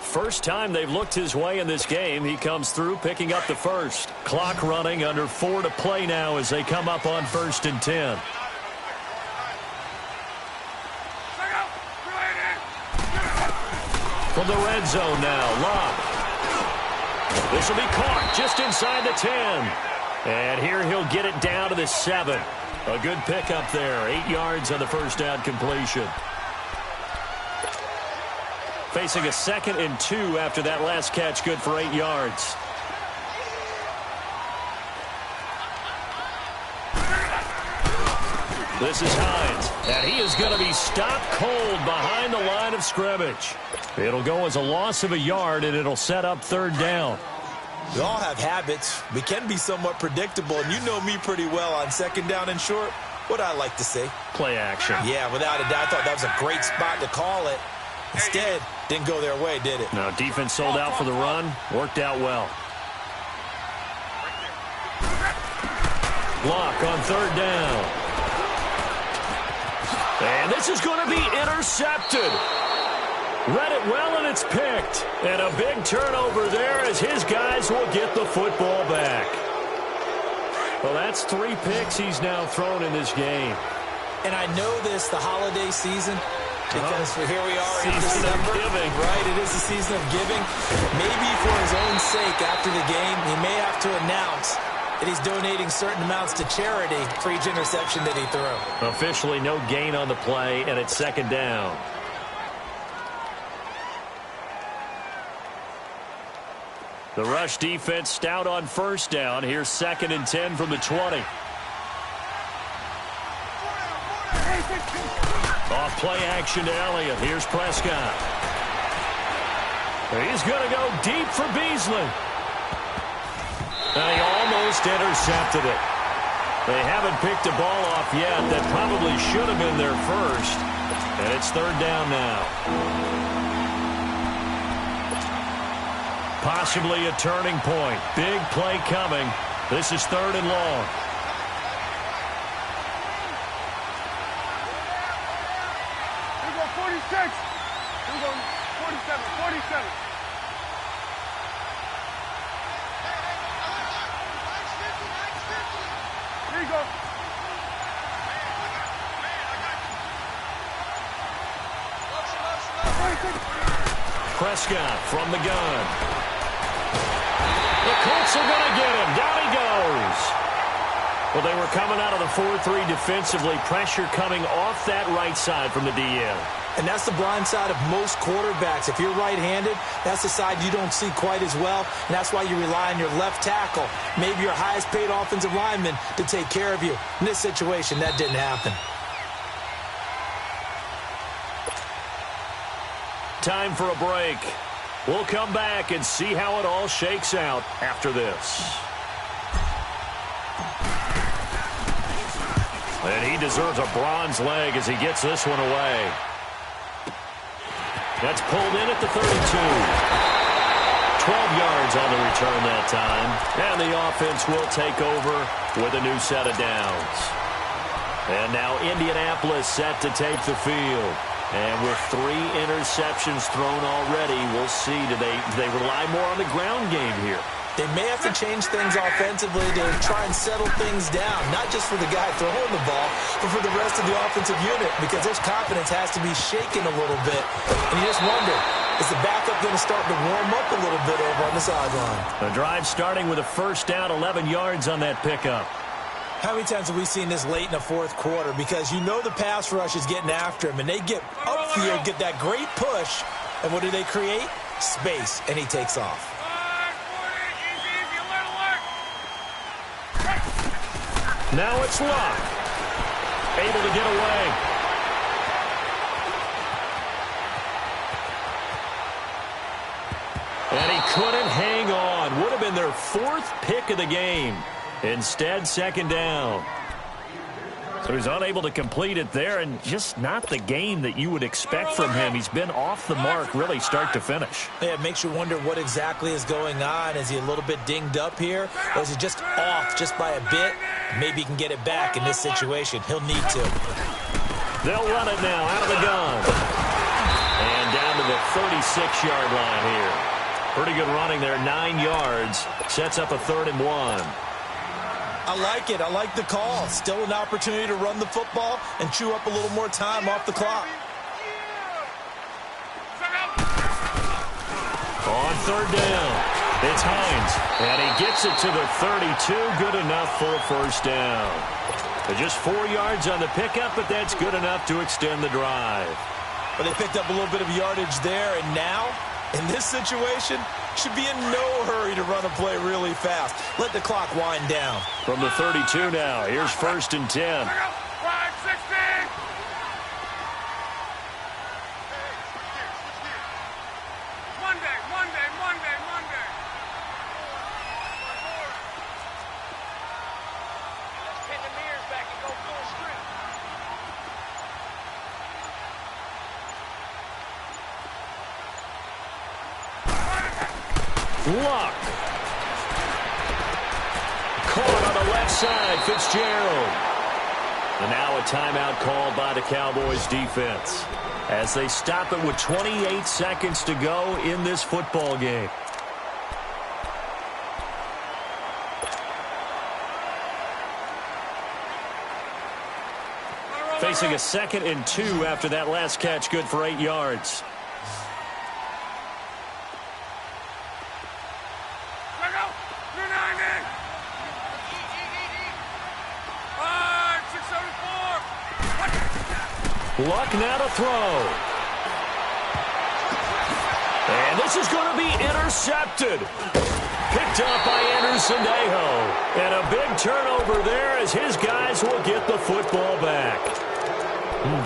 First time they've looked his way in this game. He comes through picking up the first. Clock running, under 4 to play now as they come up on 1st and 10. From the red zone now, Luck. This will be caught just inside the 10. And here he'll get it down to the 7. A good pickup there. 8 yards on the first down completion. Facing a 2nd and 2 after that last catch, good for 8 yards. This is Hines, and he is going to be stopped cold behind the line of scrimmage. It'll go as a loss of a yard, and it'll set up third down. We all have habits. We can be somewhat predictable, and you know me pretty well on 2nd down and short. What I like to say? Play action. Yeah, without a doubt. I thought that was a great spot to call it. Instead, didn't go their way, did it? No, defense sold out for the run. Worked out well. Block on third down. And this is going to be intercepted. Read it well, and it's picked. And a big turnover there as his guys will get the football back. Well, that's 3 picks he's now thrown in this game. And I know this, the holiday season, because here we are in December. Giving. Right, it is the season of giving. Maybe for his own sake after the game, he may have to announce that he's donating certain amounts to charity for each interception that he threw. Officially no gain on the play, and it's 2nd down. The rush defense stout on 1st down. Here's 2nd and 10 from the 20. Off play action to Elliott. Here's Prescott. He's going to go deep for Beasley. And he almost intercepted it. They haven't picked a ball off yet. That probably should have been their first. And it's 3rd down now. Possibly a turning point. Big play coming. This is 3rd and long. Here we go, 46. Here we go, 47, 47. Here you go. Prescott from the gun. The Colts are going to get him. Down he goes. Well, they were coming out of the 4-3 defensively. Pressure coming off that right side from the DN. And that's the blind side of most quarterbacks. If you're right-handed, that's the side you don't see quite as well. And that's why you rely on your left tackle, maybe your highest-paid offensive lineman, to take care of you. In this situation, that didn't happen. Time for a break. We'll come back and see how it all shakes out after this. And he deserves a bronze leg as he gets this one away. That's pulled in at the 32. 12 yards on the return that time. And the offense will take over with a new set of downs. And now Indianapolis set to take the field. And with 3 interceptions thrown already, we'll see. Do they rely more on the ground game here? They may have to change things offensively to try and settle things down, not just for the guy throwing the ball, but for the rest of the offensive unit, because their confidence has to be shaken a little bit. And you just wonder, is the backup going to start to warm up a little bit over on the sideline? The drive starting with a first down, 11 yards on that pickup. How many times have we seen this late in the fourth quarter? Because you know the pass rush is getting after him, and they get upfield, get that great push, and what do they create? Space, and he takes off. Now it's Luck. Able to get away. And he couldn't hang on. Would have been their fourth pick of the game. Instead, second down. So he's unable to complete it there, and just not the game that you would expect from him. He's been off the mark really start to finish. Yeah, it makes you wonder what exactly is going on. Is he a little bit dinged up here, or is he just off just by a bit? Maybe he can get it back in this situation. He'll need to. They'll run it now out of the gun. And down to the 36-yard line here. Pretty good running there, 9 yards. Sets up a 3rd and 1. I like it. I like the call. Still an opportunity to run the football and chew up a little more time off the clock. On 3rd down, it's Hines. And he gets it to the 32. Good enough for a 1st down. Just 4 yards on the pickup, but that's good enough to extend the drive. But they picked up a little bit of yardage there, and now, in this situation, should be in no hurry to run a play really fast. Let the clock wind down. From the 32 now, here's 1st and 10. Luck. Caught on the left side, Fitzgerald. And now a timeout called by the Cowboys defense as they stop it with 28 seconds to go in this football game. Facing a 2nd and 2 after that last catch, good for 8 yards. Luck now to throw. And this is going to be intercepted. Picked up by Anderson-Dejo. And a big turnover there as his guys will get the football back.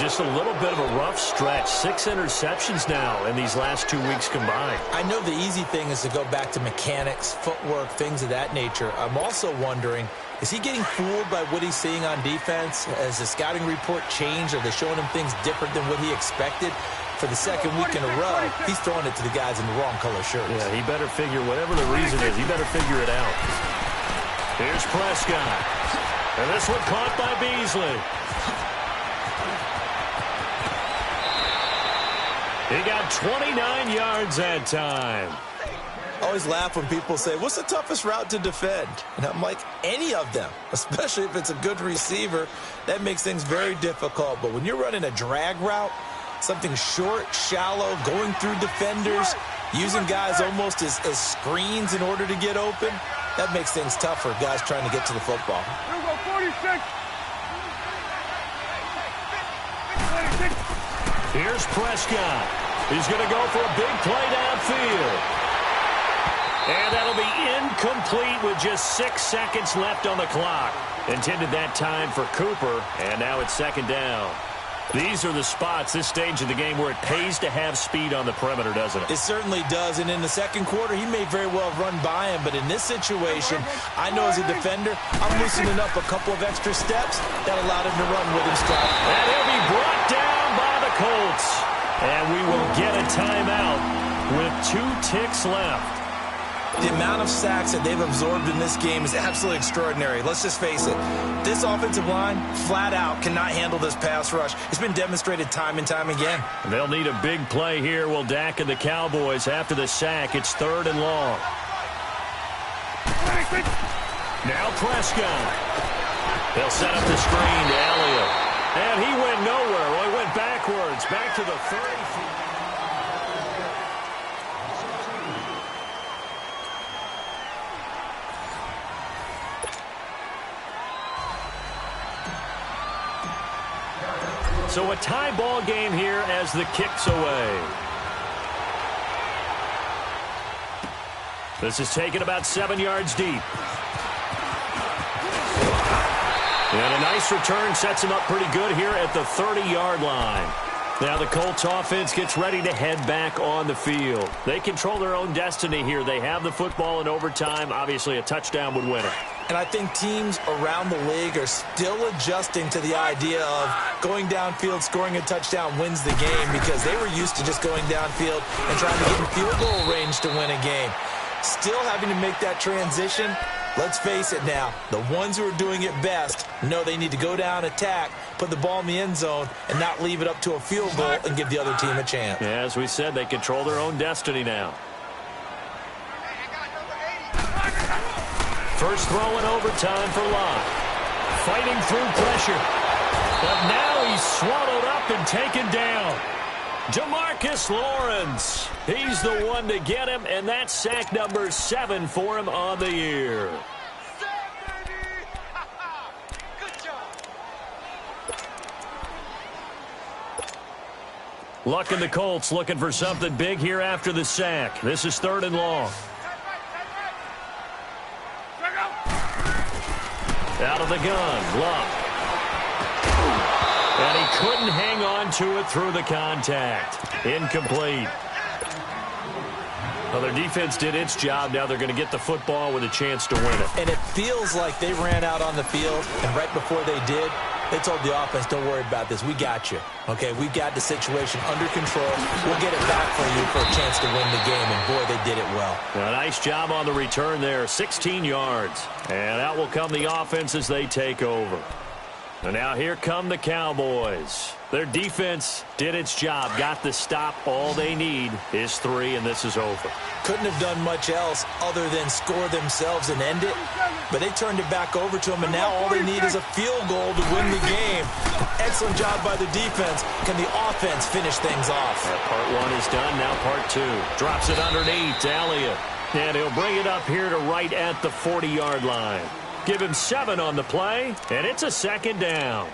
Just a little bit of a rough stretch. 6 interceptions now in these last 2 weeks combined. I know the easy thing is to go back to mechanics, footwork, things of that nature. I'm also wondering, is he getting fooled by what he's seeing on defense? Has the scouting report changed? Are they showing him things different than what he expected? For the 2nd week in a row, he's throwing it to the guys in the wrong color shirts. Yeah, he better figure, whatever the reason is, he better figure it out. Here's Prescott. And this one caught by Beasley. He got 29 yards that time. I always laugh when people say, what's the toughest route to defend? And I'm like, any of them, especially if it's a good receiver. That makes things very difficult. But when you're running a drag route, something short, shallow, going through defenders, using guys almost as screens in order to get open, that makes things tough for guys trying to get to the football. Here we go, 46. Here's Prescott. He's going to go for a big play downfield. And that'll be incomplete with just 6 seconds left on the clock. Intended that time for Cooper, and now it's 2nd down. These are the spots, this stage of the game, where it pays to have speed on the perimeter, doesn't it? It certainly does, and in the 2nd quarter, he may very well run by him, but in this situation, I know as a defender, I'm loosening up a couple of extra steps that allowed him to run with him stride. And he'll be brought down by the Colts. And we will get a timeout with 2 ticks left. The amount of sacks that they've absorbed in this game is absolutely extraordinary. Let's just face it. This offensive line, flat out, cannot handle this pass rush. It's been demonstrated time and time again. They'll need a big play here. Will Dak and the Cowboys after the sack. It's 3rd and long. Now Prescott. They'll set up the screen to Elliott. And he went nowhere. Well, he went backwards. Back to the 30. So a tie ball game here as the kick's away. This is taken about 7 yards deep. And a nice return sets him up pretty good here at the 30-yard line. Now the Colts offense gets ready to head back on the field. They control their own destiny here. They have the football in overtime. Obviously, a touchdown would win it. And I think teams around the league are still adjusting to the idea of going downfield, scoring a touchdown wins the game, because they were used to just going downfield and trying to get in field goal range to win a game. Still having to make that transition. Let's face it now, the ones who are doing it best know they need to go down, attack, put the ball in the end zone, and not leave it up to a field goal and give the other team a chance. Yeah, as we said, they control their own destiny now. First throw in overtime for Locke. Fighting through pressure. But now he's swallowed up and taken down. Demarcus Lawrence. He's the one to get him, and that's sack number 7 for him on the year. Luck and the Colts looking for something big here after the sack. This is 3rd and long. Out of the gun, Luck. And he couldn't hang on to it through the contact. Incomplete. Well, their defense did its job. Now they're going to get the football with a chance to win it. And it feels like they ran out on the field, and right before they did, they told the offense, don't worry about this. We got you. Okay, we got the situation under control. We'll get it back for you for a chance to win the game. And, boy, they did it well. A nice job on the return there. 16 yards. And out will come the offense as they take over. And now here come the Cowboys. Their defense did its job, got the stop. All they need is 3, and this is over. Couldn't have done much else other than score themselves and end it. But they turned it back over to them, and now all they need is a field goal to win the game. Excellent job by the defense. Can the offense finish things off? Part 1 is done. Now part 2. Drops it underneath to Elliott. And he'll bring it up here to right at the 40-yard line. Give him 7 on the play, and it's a 2nd down.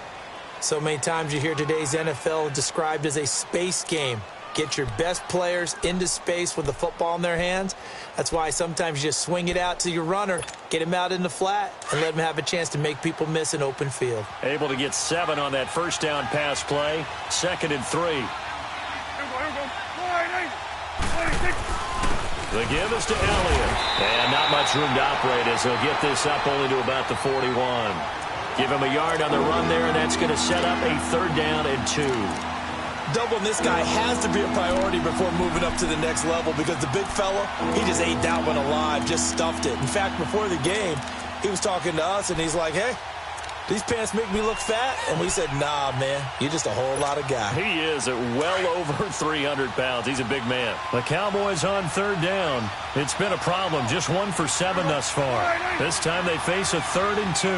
So many times you hear today's NFL described as a space game. Get your best players into space with the football in their hands. That's why sometimes you just swing it out to your runner, get him out in the flat, and let him have a chance to make people miss an open field. Able to get 7 on that first down pass play. 2nd and 3. The give is to Elliott. And not much room to operate as he'll get this up only to about the 41. Give him a yard on the run there, and that's going to set up a 3rd down and 2. Doubling this guy has to be a priority before moving up to the next level, because the big fella, he just ate that one alive, just stuffed it. In fact, before the game, he was talking to us, and he's like, hey, these pants make me look fat? And we said, nah, man, you're just a whole lot of guy. He is at well over 300 pounds. He's a big man. The Cowboys on 3rd down. It's been a problem. Just 1 for 7 thus far. This time they face a 3rd and 2.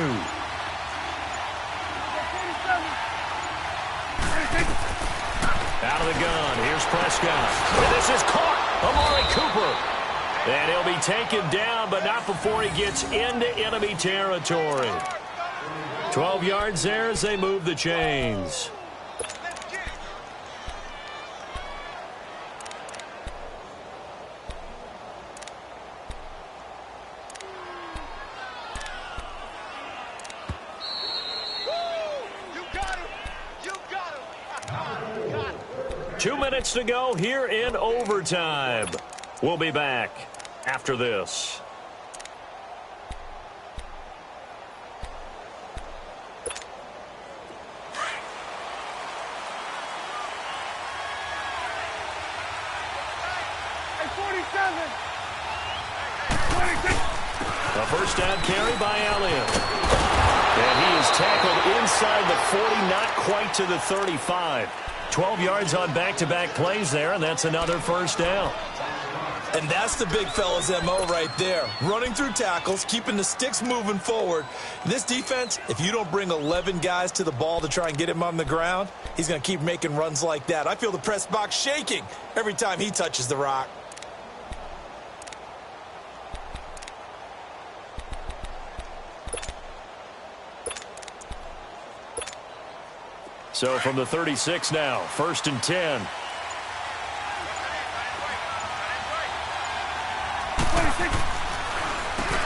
Out of the gun. Here's Prescott. And this is caught. Amari Cooper. And he'll be taken down, but not before he gets into enemy territory. 12 yards there as they move the chains. You got him. You got him. 2 minutes to go here in overtime. We'll be back after this. A first down carry by Elliott. And he is tackled inside the 40, not quite to the 35. 12 yards on back-to-back plays there, and that's another first down. And that's the big fella's MO right there. Running through tackles, keeping the sticks moving forward. This defense, if you don't bring 11 guys to the ball to try and get him on the ground, he's going to keep making runs like that. I feel the press box shaking every time he touches the rock. So from the 36 now, 1st and 10.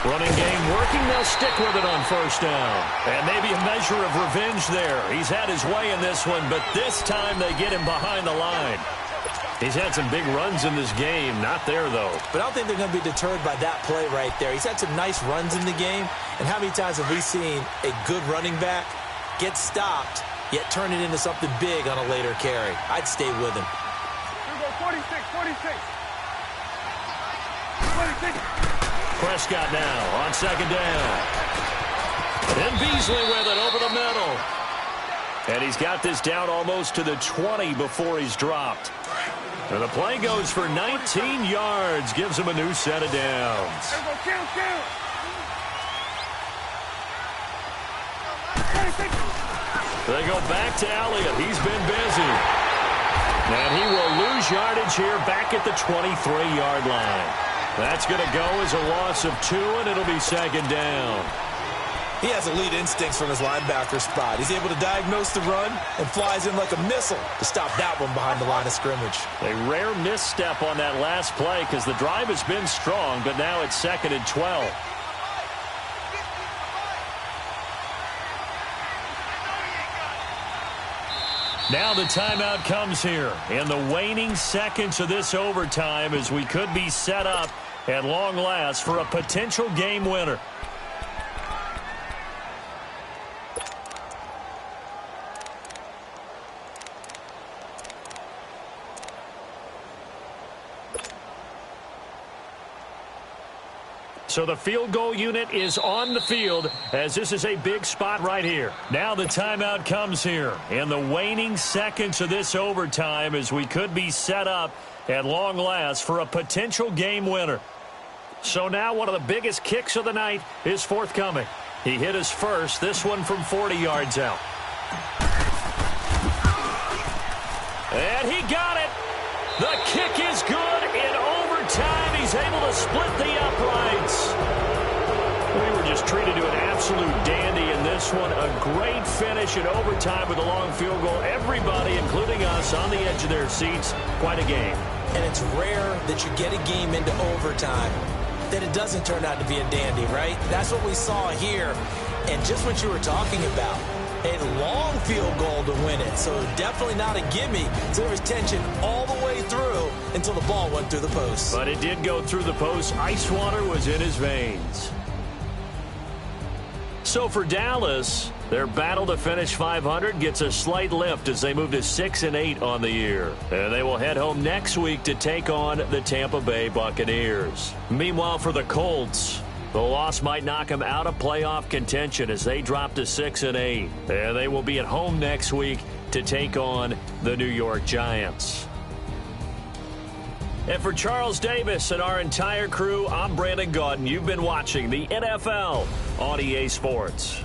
Running game working. They'll stick with it on 1st down. And maybe a measure of revenge there. He's had his way in this one, but this time they get him behind the line. He's had some big runs in this game. Not there, though. But I don't think they're going to be deterred by that play right there. He's had some nice runs in the game. And how many times have we seen a good running back get stopped, yet turn it into something big on a later carry? I'd stay with him. Here we go, 46, 46. 46. Prescott now on 2nd down. And Beasley with it over the middle. And he's got this down almost to the 20 before he's dropped. And the play goes for 19 yards. Gives him a new set of downs. Here we go, kill. They go back to Elliott. He's been busy. And he will lose yardage here back at the 23-yard line. That's going to go as a loss of 2, and it'll be 2nd down. He has elite instincts from his linebacker spot. He's able to diagnose the run and flies in like a missile to stop that one behind the line of scrimmage. A rare misstep on that last play because the drive has been strong, but now it's 2nd and 12. Now the timeout comes here in the waning seconds of this overtime as we could be set up at long last for a potential game winner. So the field goal unit is on the field as this is a big spot right here. Now the timeout comes here in the waning seconds of this overtime as we could be set up at long last for a potential game winner. So now one of the biggest kicks of the night is forthcoming. He hit his first, this one from 40 yards out. And he got it. The kick is good in overtime. He's able to split the uprights. We were just treated to an absolute dandy in this one. A great finish in overtime with a long field goal. Everybody, including us, on the edge of their seats. Quite a game. And it's rare that you get a game into overtime that it doesn't turn out to be a dandy, right? That's what we saw here. And just what you were talking about, a long field goal to win it. So definitely not a gimme. So there was tension all the way through until the ball went through the post. But it did go through the post. Ice water was in his veins. So for Dallas, their battle to finish 500 gets a slight lift as they move to 6-8 on the year. And they will head home next week to take on the Tampa Bay Buccaneers. Meanwhile, for the Colts, the loss might knock them out of playoff contention as they drop to 6-8. And they will be at home next week to take on the New York Giants. And for Charles Davis and our entire crew, I'm Brandon Gaudin. You've been watching the NFL on EA Sports.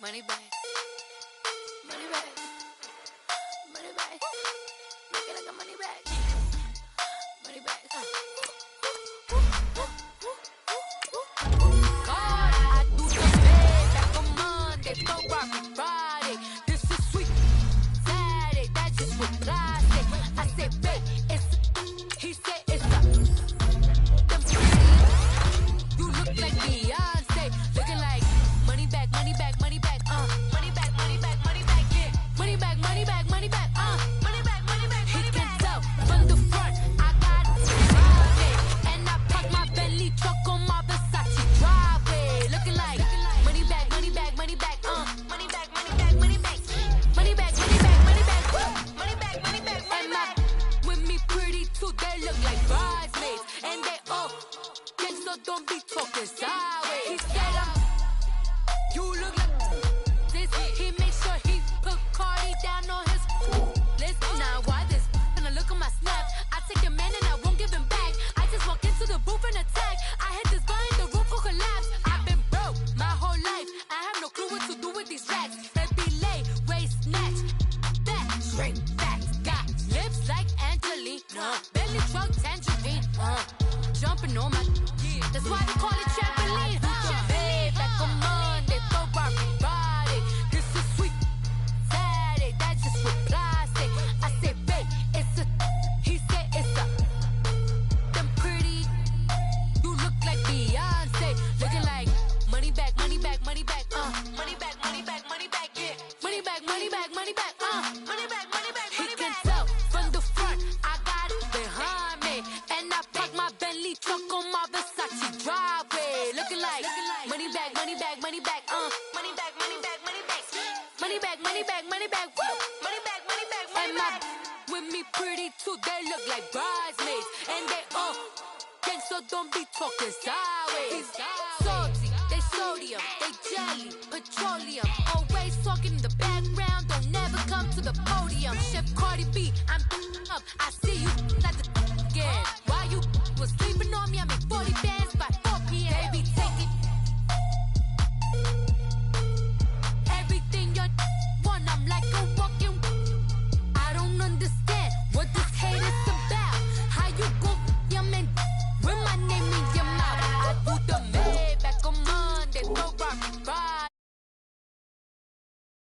Money back. Money back. Money back. Make it like a money back. Money back. God, I do the best like a Monday, so rock Friday. This is sweet Saturday. That's just what God said. I said, babe, it's. He said it's a. You look like Beyonce, looking like money back, money back, money back. Bentley truck, tangerine, jumping on my, that's why they call it trampoline, Hey, back on Monday, throw rock Friday, this is sweet Saturday, that's just what I say. I say, babe, it's a, he said it's a, them pretty, you look like Beyonce, looking like money back, money back, money back, money back, money back, money back, yeah, money back, money back, money back, money back, money back, he can tell from the front, I got it behind me, and I park my Bentley truck on my Versace driveway, looking like money back, money back, money back, money back, money back, money back, money back, money back, money back, woo, money back, money back, money back, with me pretty too, they look like bridesmaids, and they gang, so don't be talking sideways. Salty, they sodium, they jelly, petroleum. Always talking in the background, don't never come to the podium. Chef Cardi B, I'm up. I see you like the again. Why you was sleeping on me? I make 40 bands by 4 p.m. Baby, take it. Everything you want, I'm like a walking. I don't understand what this hate is about. How you go, your man? With my name in your mouth, I do the Maybach on Monday, throw